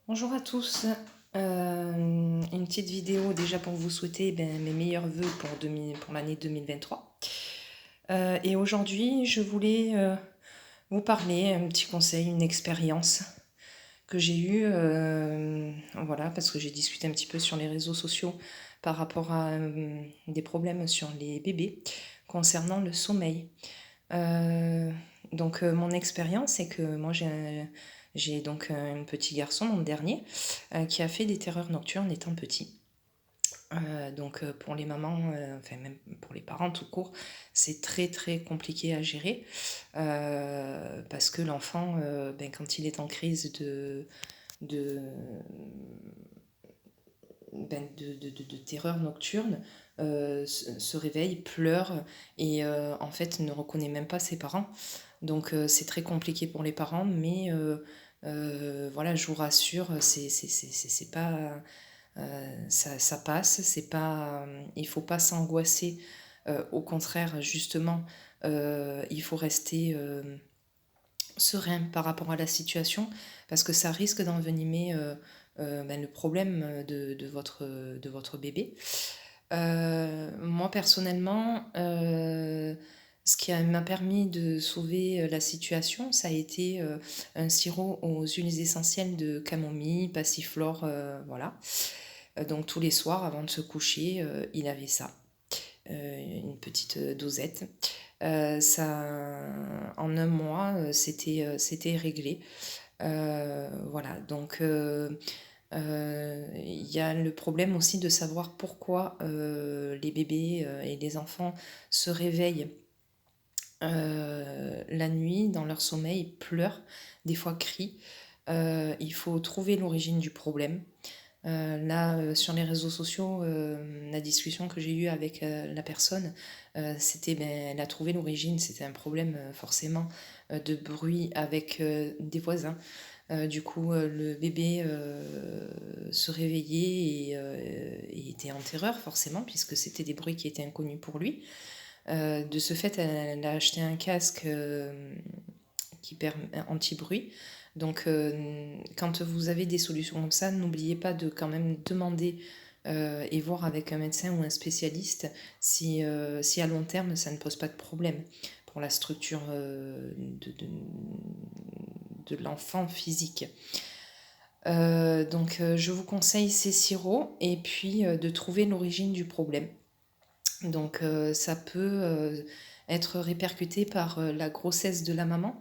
Bonjour à tous. Une petite vidéo déjà pour vous souhaiter mes meilleurs vœux pour l'année 2023. Et aujourd'hui, je voulais vous parler un petit conseil, une expérience que j'ai eue, voilà, parce que j'ai discuté un petit peu sur les réseaux sociaux par rapport à des problèmes sur les bébés concernant le sommeil. Euh, mon expérience, c'est que moi j'ai donc un petit garçon, mon dernier, qui a fait des terreurs nocturnes étant petit. Pour les mamans, enfin même pour les parents tout court, c'est très très compliqué à gérer parce que l'enfant, quand il est en crise de, de terreur nocturne, se réveille, pleure et en fait ne reconnaît même pas ses parents. Donc c'est très compliqué pour les parents, mais voilà, je vous rassure, c'est pas ça passe, c'est pas il faut pas s'angoisser. Au contraire, justement, il faut rester serein par rapport à la situation parce que ça risque d'envenimer le problème de votre bébé. Moi personnellement, ce qui m'a permis de sauver la situation, ça a été un sirop aux huiles essentielles de camomille, passiflore, voilà. Donc tous les soirs avant de se coucher, il avait ça, une petite dosette. En un mois, c'était réglé. Voilà, donc il y a le problème aussi de savoir pourquoi les bébés et les enfants se réveillent la nuit dans leur sommeil, pleurent, des fois crient. Il faut trouver l'origine du problème. Sur les réseaux sociaux, la discussion que j'ai eue avec la personne, c'était, elle a trouvé l'origine, c'était un problème forcément de bruit avec des voisins. Du coup, le bébé se réveillait et était en terreur forcément, puisque c'était des bruits qui étaient inconnus pour lui. De ce fait, elle a acheté un casque anti-bruit. Donc, quand vous avez des solutions comme ça, n'oubliez pas de quand même demander et voir avec un médecin ou un spécialiste si à long terme ça ne pose pas de problème pour la structure de l'enfant physique. Je vous conseille ces sirops et puis de trouver l'origine du problème. Donc, ça peut être répercuté par la grossesse de la maman.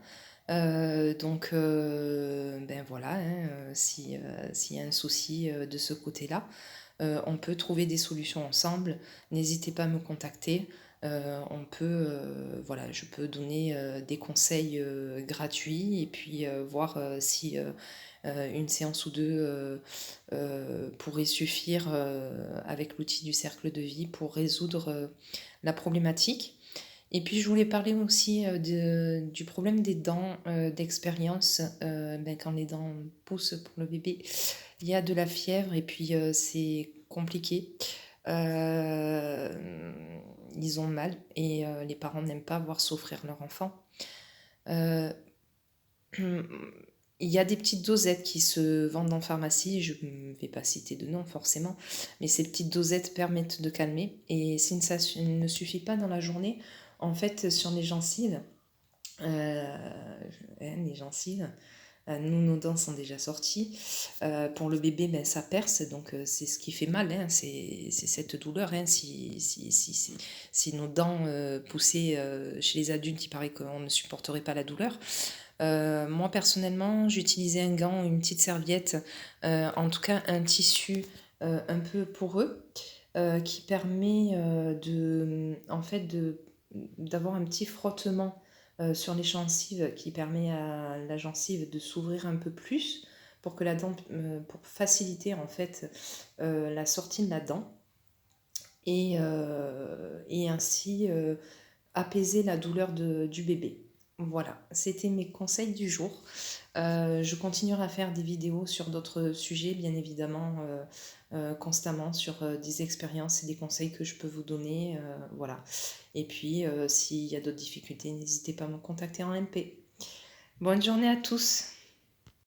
Voilà, hein, s'il y a un souci de ce côté-là, on peut trouver des solutions ensemble. N'hésitez pas à me contacter. Voilà, je peux donner des conseils gratuits et puis voir si une séance ou deux pourrait suffire avec l'outil du cercle de vie pour résoudre la problématique. Et puis je voulais parler aussi du problème des dents d'expérience. Quand les dents poussent pour le bébé, il y a de la fièvre et puis c'est compliqué. Euh, Ils ont mal et les parents n'aiment pas voir souffrir leur enfant. Euh, Il y a des petites dosettes qui se vendent en pharmacie, je ne vais pas citer de nom forcément, mais ces petites dosettes permettent de calmer. Et si ça ne suffit pas dans la journée, en fait, sur les gencives, les gencives, nous, nos dents sont déjà sorties. Pour le bébé, ça perce, donc c'est ce qui fait mal, hein, c'est cette douleur. Hein, si nos dents poussaient chez les adultes, il paraît qu'on ne supporterait pas la douleur. Moi personnellement, j'utilisais un gant, une petite serviette, en tout cas un tissu un peu poreux qui permet d'avoir un petit frottement sur les gencives qui permet à la gencive de s'ouvrir un peu plus pour que la dent, pour faciliter en fait la sortie de la dent et ainsi apaiser la douleur du bébé. Voilà, c'était mes conseils du jour. Je continuerai à faire des vidéos sur d'autres sujets, bien évidemment, constamment sur des expériences et des conseils que je peux vous donner. Voilà. Et puis, s'il y a d'autres difficultés, n'hésitez pas à me contacter en MP. Bonne journée à tous.